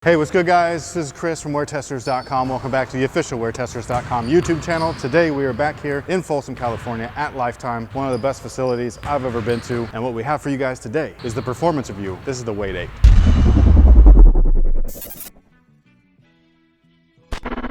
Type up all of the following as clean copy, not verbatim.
Hey, what's good guys? This is Chris from WearTesters.com. Welcome back to the official WearTesters.com YouTube channel. Today we are back here in Folsom, California at Lifetime, one of the best facilities I've ever been to. And what we have for you guys today is the performance review. This is the Wade 8.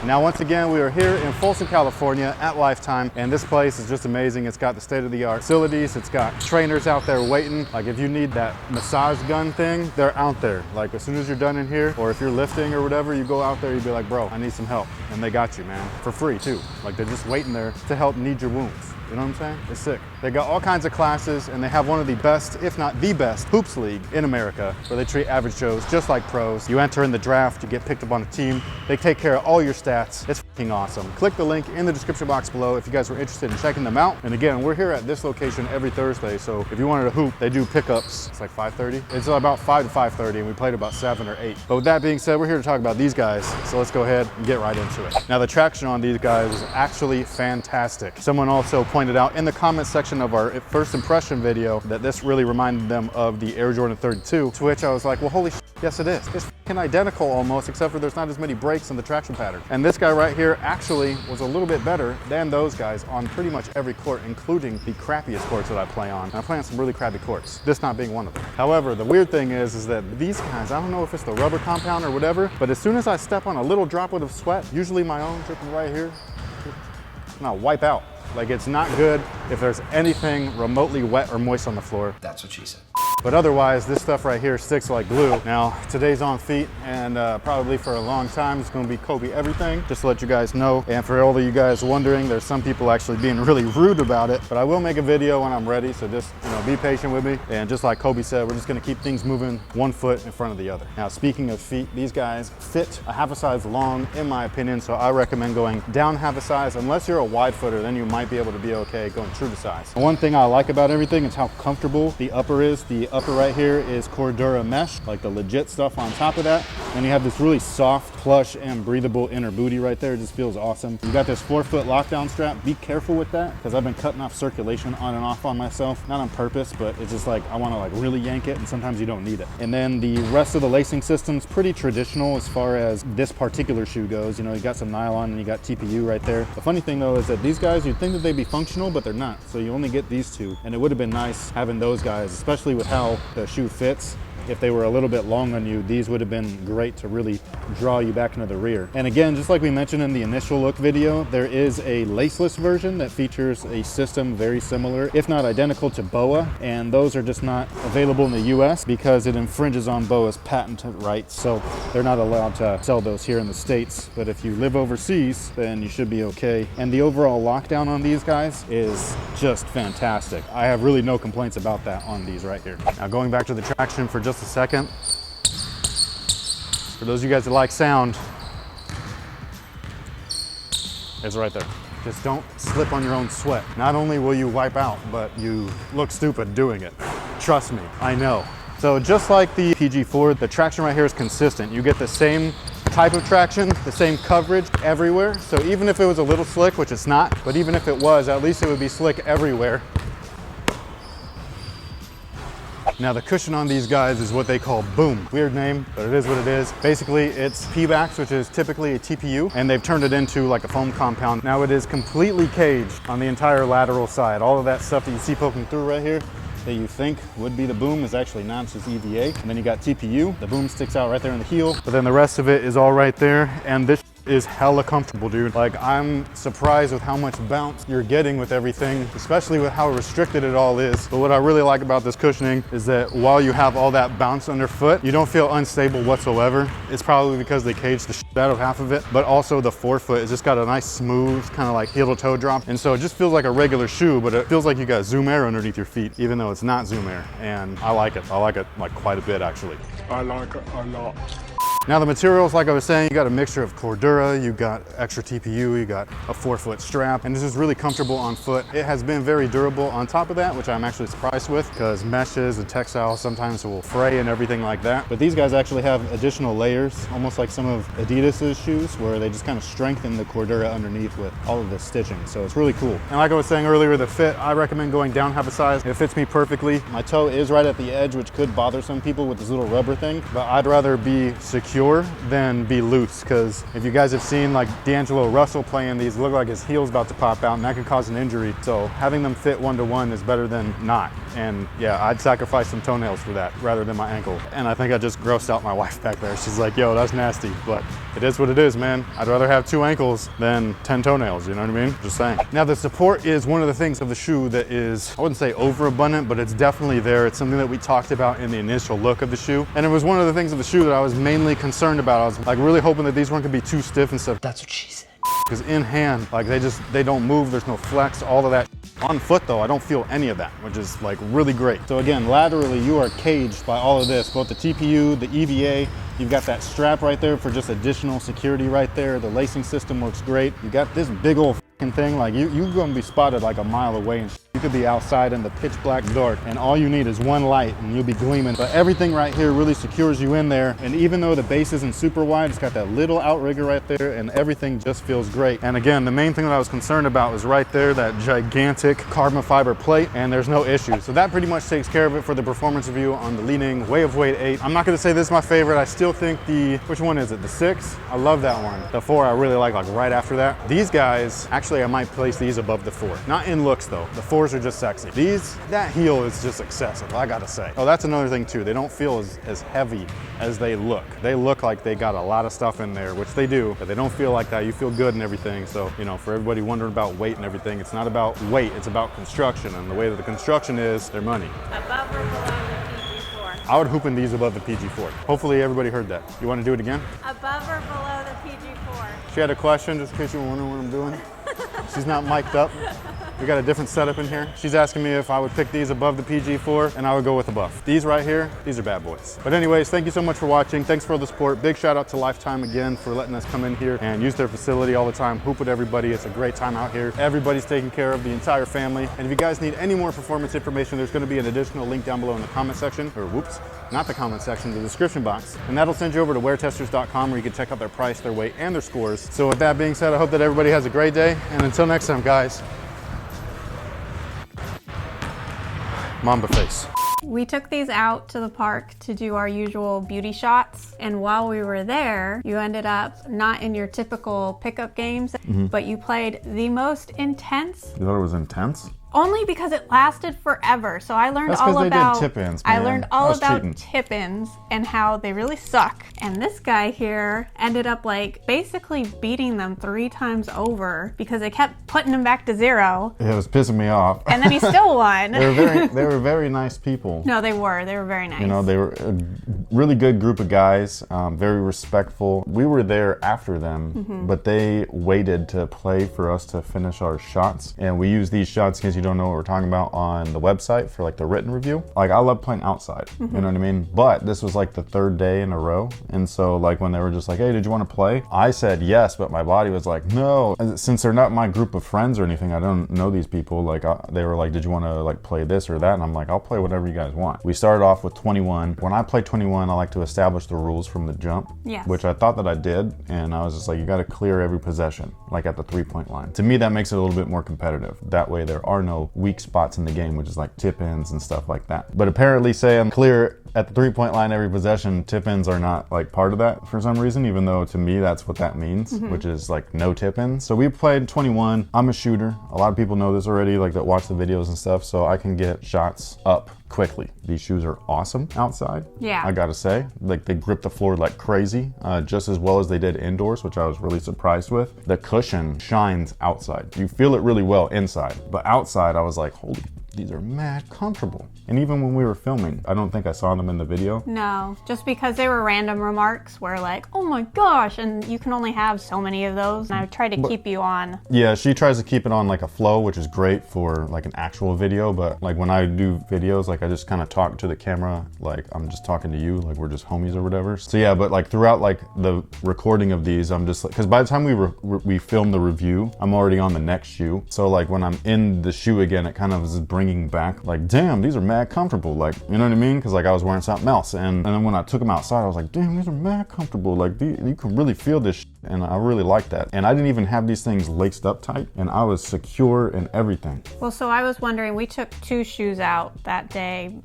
Now, once again, we are here in Folsom, California at Lifetime, and this place is just amazing. It's got the state-of-the-art facilities. It's got trainers out there waiting. Like if you need that massage gun thing, they're out there. Like as soon as you're done in here, or if you're lifting or whatever, you go out there, you'd be like, bro, I need some help. And they got you, man, for free too. Like they're just waiting there to help knead your wounds. You know what I'm saying? It's sick. They got all kinds of classes, and they have one of the best, if not the best, hoops league in America, where they treat average Joes just like pros. You enter in the draft, you get picked up on a team. They take care of all your stats. It's fucking awesome. Click the link in the description box below if you guys were interested in checking them out. And again, we're here at this location every Thursday, so if you wanted to hoop, they do pickups. It's like 5:30. It's about 5 to 5:30, and we played about 7 or 8. But with that being said, we're here to talk about these guys, so let's go ahead and get right into it. Now, the traction on these guys is actually fantastic. Someone also pointed out in the comment section of our first impression video that this really reminded them of the Air Jordan 32, to which I was like, well, holy shit, yes it is. It's fucking identical almost, except for there's not as many brakes in the traction pattern. And this guy right here actually was a little bit better than those guys on pretty much every court, including the crappiest courts that I play on. And I play on some really crappy courts, this not being one of them. However, the weird thing is that these guys, I don't know if it's the rubber compound or whatever, but as soon as I step on a little droplet of sweat, usually my own dripping right here, and I'll wipe out. Like it's not good if there's anything remotely wet or moist on the floor. That's what she said. But otherwise, this stuff right here sticks like glue. Now, today's on feet, and probably for a long time, it's gonna be Kobe everything, just to let you guys know. And for all of you guys wondering, there's some people actually being really rude about it, but I will make a video when I'm ready, so just be patient with me. And just like Kobe said, we're just gonna keep things moving one foot in front of the other. Now, speaking of feet, these guys fit a half a size long, in my opinion, so I recommend going down half a size. Unless you're a wide footer, then you might be able to be okay going true to size. And one thing I like about everything is how comfortable the upper is. The upper right here is Cordura mesh, like the legit stuff on top of that. And you have this really soft, plush, and breathable inner booty right there. It just feels awesome. You got this 4-foot lockdown strap. Be careful with that, because I've been cutting off circulation on and off on myself. Not on purpose, but it's just like I want to like really yank it, and sometimes you don't need it. And then the rest of the lacing system's pretty traditional as far as this particular shoe goes. You know, you got some nylon and you got TPU right there. The funny thing though is that these guys, you'd think that they'd be functional, but they're not. So you only get these two, and it would have been nice having those guys, especially with how the shoe fits. If they were a little bit long on you, these would have been great to really draw you back into the rear. And again, just like we mentioned in the initial look video, there is a laceless version that features a system very similar, if not identical, to BOA, and those are just not available in the US because it infringes on BOA's patent rights, so they're not allowed to sell those here in the States. But if you live overseas, then you should be okay. And the overall lockdown on these guys is just fantastic. I have really no complaints about that on these right here. Now, going back to the traction for just a second. For those of you guys that like sound, it's right there. Just don't slip on your own sweat. Not only will you wipe out, but you look stupid doing it. Trust me, I know. So just like the PG4, the traction right here is consistent. You get the same type of traction, the same coverage everywhere. So even if it was a little slick, which it's not, but even if it was, at least it would be slick everywhere. Now, the cushion on these guys is what they call Boom. Weird name, but it is what it is. Basically, it's P-backs, which is typically a TPU, and they've turned it into like a foam compound. Now, it is completely caged on the entire lateral side. All of that stuff that you see poking through right here that you think would be the Boom is actually not, it's just EVA. And then you got TPU. The Boom sticks out right there in the heel, but then the rest of it is all right there. And this is hella comfortable, dude. Like, I'm surprised with how much bounce you're getting with everything, especially with how restricted it all is. But what I really like about this cushioning is that while you have all that bounce underfoot, you don't feel unstable whatsoever. It's probably because they caged the shit out of half of it, but also the forefoot has just got a nice smooth kind of like heel to toe drop. And so it just feels like a regular shoe, but it feels like you got Zoom Air underneath your feet, even though it's not Zoom Air. And I like it. I like it like quite a bit, actually. I like it a lot. Now the materials, like I was saying, you got a mixture of Cordura, you got extra TPU, you got a 4-foot strap, and this is really comfortable on foot. It has been very durable on top of that, which I'm actually surprised with, because meshes and textiles sometimes will fray and everything like that. But these guys actually have additional layers, almost like some of Adidas's shoes, where they just kind of strengthen the Cordura underneath with all of the stitching. So it's really cool. And like I was saying earlier, the fit, I recommend going down half a size. It fits me perfectly. My toe is right at the edge, which could bother some people with this little rubber thing, but I'd rather be secure secure than be loose, because if you guys have seen like D'Angelo Russell playing these, look like his heel's about to pop out and that could cause an injury. So having them fit one-to-one is better than not. And yeah, I'd sacrifice some toenails for that rather than my ankle. And I think I just grossed out my wife back there. She's like, yo, that's nasty, but it is what it is, man. I'd rather have 2 ankles than 10 toenails, you know what I mean? Just saying. Now the support is one of the things of the shoe that is, I wouldn't say overabundant, but it's definitely there. It's something that we talked about in the initial look of the shoe. And it was one of the things of the shoe that I was mainly concerned about. I was like really hoping that these weren't gonna be too stiff and stuff. That's what she said. Because in hand, like they don't move, there's no flex, all of that. On foot though, I don't feel any of that, which is like really great. So again, laterally, you are caged by all of this, both the TPU, the EVA, you've got that strap right there for just additional security right there. The lacing system works great. You got this big old thing, like you're gonna be spotted like a mile away and you could be outside in the pitch black dark and all you need is one light and you'll be gleaming. But everything right here really secures you in there. And even though the base isn't super wide, it's got that little outrigger right there and everything just feels great. And again, the main thing that I was concerned about was right there, that gigantic carbon fiber plate, and there's no issue. So that pretty much takes care of it for the performance review on the Li-Ning Way of Wade 8. I'm not gonna say this is my favorite. I still think which one is it? The 6? I love that one. The 4 I really like right after that. These guys, actually I might place these above the 4. Not in looks though. The 4s are just sexy. That heel is just excessive, I gotta say. Oh, that's another thing too. They don't feel as heavy as they look. They look like they got a lot of stuff in there, which they do, but they don't feel like that. You feel good and everything. So, you know, for everybody wondering about weight and everything, it's not about weight, it's about construction. And the way that the construction is, their money. Above or below the PG4? I would hoop in these above the PG4. Hopefully everybody heard that. You want to do it again? Above or below the PG4? She had a question, just in case you were wondering what I'm doing. She's not mic'd up. We got a different setup in here. She's asking me if I would pick these above the PG4, and I would go with above. These right here, these are bad boys. But anyways, thank you so much for watching. Thanks for all the support. Big shout out to Lifetime again for letting us come in here and use their facility all the time. Hoop with everybody. It's a great time out here. Everybody's taken care of, the entire family. And if you guys need any more performance information, there's gonna be an additional link down below in the comment section, or whoops, not the comment section, the description box. And that'll send you over to WearTesters.com where you can check out their price, their weight, and their scores. So with that being said, I hope that everybody has a great day. And until next time, guys, Mamba face. We took these out to the park to do our usual beauty shots, and while we were there, you ended up not in your typical pickup games, but you played the most intense. You thought it was intense? Only because it lasted forever. So I learned That's all they about did tip-ins, I man. learned all about cheating. tip-ins and how they really suck. And this guy here ended up like basically beating them 3 times over because they kept putting him back to 0. Yeah, it was pissing me off. And then he still won. They were very nice people. No, they were very nice. You know, they were a really good group of guys, very respectful. We were there after them, but they waited to play for us to finish our shots. And we used these shots, in case you don't know what we're talking about, on the website for like the written review. Like, I love playing outside, you know what I mean? But this was like the 3rd day in a row. And so like when they were just like, hey, did you want to play? I said yes, but my body was like, no. And since they're not my group of friends or anything, I don't know these people. Like they were like, did you want to like play this or that? And I'm like, I'll play whatever you guys want. We started off with 21. When I play 21, I like to establish the rules from the jump, which I thought that I did. And I was just like, you got to clear every possession, like at the 3-point line. To me, that makes it a little bit more competitive. That way there are no weak spots in the game, which is like tip-ins and stuff like that. But apparently saying clear at the 3-point line every possession, tip-ins are not like part of that for some reason, even though to me that's what that means, which is like no tip-ins. So we played 21. I'm a shooter. A lot of people know this already, like that watch the videos and stuff, so I can get shots up quickly. These shoes are awesome outside. Yeah, I gotta say, like they grip the floor like crazy, just as well as they did indoors, which I was really surprised with. The cushion shines outside. You feel it really well inside, but outside I was like, holy, these are mad comfortable. And even when we were filming, I don't think I saw them in the video. No, just because they were random remarks where like, oh my gosh, and you can only have so many of those. And I try to keep you on. Yeah, she tries to keep it on like a flow, which is great for like an actual video. But like when I do videos, like I just kind of talk to the camera, like I'm just talking to you, like we're just homies or whatever. So yeah, but like throughout like the recording of these, I'm just like, because by the time we film the review, I'm already on the next shoe. So like when I'm in the shoe again, it kind of is bringing thinking back, like, damn, these are mad comfortable. Like, you know what I mean? Because like I was wearing something else. And then when I took them outside, I was like, damn, these are mad comfortable. Like you can really feel this shit. And I really like that. And I didn't even have these things laced up tight, and I was secure in everything. Well, so I was wondering, we took 2 shoes out that day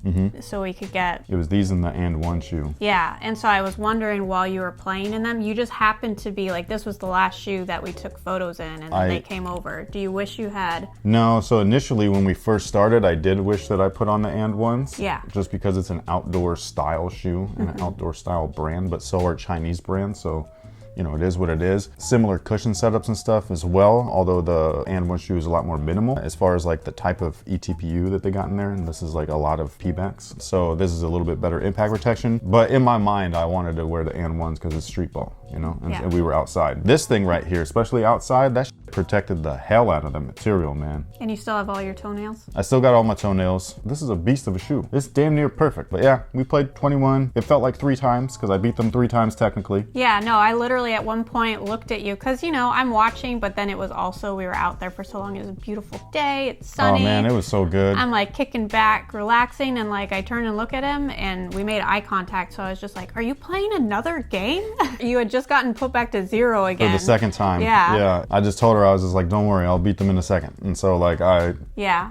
so we could get... It was these and the and one shoe. Yeah, and so I was wondering while you were playing in them, you just happened to be like, this was the last shoe that we took photos in, and then they came over. Do you wish you had? No, so initially when we first started, I did wish that I put on the and ones. Yeah. Just because it's an outdoor style shoe and an outdoor style brand, but so are Chinese brands, so you know, it is what it is. Similar cushion setups and stuff as well, although the and one shoe is a lot more minimal as far as like the type of ETPU that they got in there, and this is like a lot of P-backs. So this is a little bit better impact protection, but in my mind, I wanted to wear the and ones because it's street ball, you know, and we were outside. This thing right here, especially outside, that protected the hell out of the material, man. And you still have all your toenails? I still got all my toenails. This is a beast of a shoe. It's damn near perfect. But yeah, we played 21. It felt like 3 times because I beat them 3 times technically. Yeah, no, I literally at one point looked at you because, you know, I'm watching, but then it was also, we were out there for so long. It was a beautiful day. It's sunny. Oh man, it was so good. I'm like kicking back, relaxing, and like I turn and look at him and we made eye contact. So I was just like, are you playing another game? You had just gotten put back to 0 again. For the second time. Yeah. Yeah. I just told her, I was just like, don't worry, I'll beat them in a second. And so like I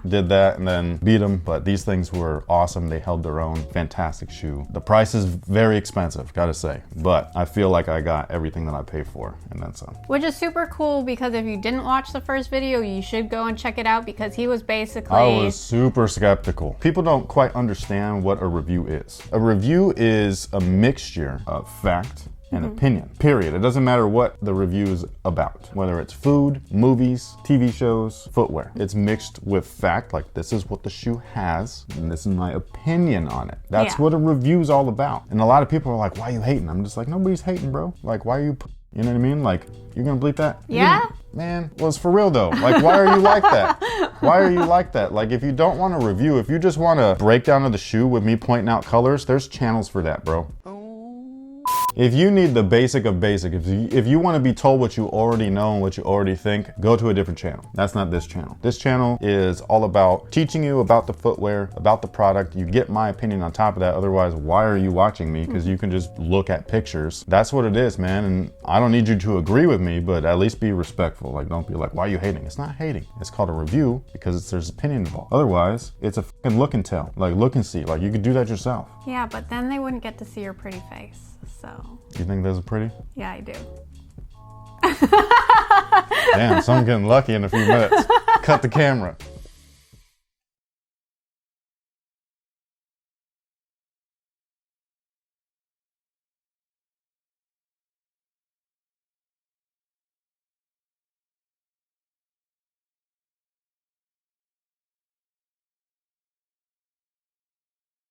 did that and then beat them. But these things were awesome. They held their own. Fantastic shoe. The price is very expensive, gotta say. But I feel like I got everything that I paid for and then some. Which is super cool because if you didn't watch the first video, you should go and check it out because he was basically... I was super skeptical. People don't quite understand what a review is. A review is a mixture of fact and opinion, period. It doesn't matter what the review is about, whether it's food, movies, TV shows, footwear. It's mixed with fact, like this is what the shoe has, and this is my opinion on it. That's what a review is all about. And a lot of people are like, why are you hating? I'm just like, nobody's hating, bro. Like, why are you, you know what I mean? Like, you're gonna bleep that? Yeah? Man, well, it's for real though. Like, why are you like that? Why are you like that? Like, if you don't want to review, if you just want a breakdown of the shoe with me pointing out colors, there's channels for that, bro. If you need the basic of basic, if you want to be told what you already know and what you already think, go to a different channel. That's not this channel. This channel is all about teaching you about the footwear, about the product. You get my opinion on top of that. Otherwise, why are you watching me? Because you can just look at pictures. That's what it is, man. And I don't need you to agree with me, but at least be respectful. Like, don't be like, why are you hating? It's not hating. It's called a review because there's opinion involved. Otherwise, it's a fucking look and tell. Like, look and see. Like, you could do that yourself. Yeah, but then they wouldn't get to see your pretty face. So. You think those are pretty? Yeah, I do. Damn, so I'm getting lucky in a few minutes. Cut the camera.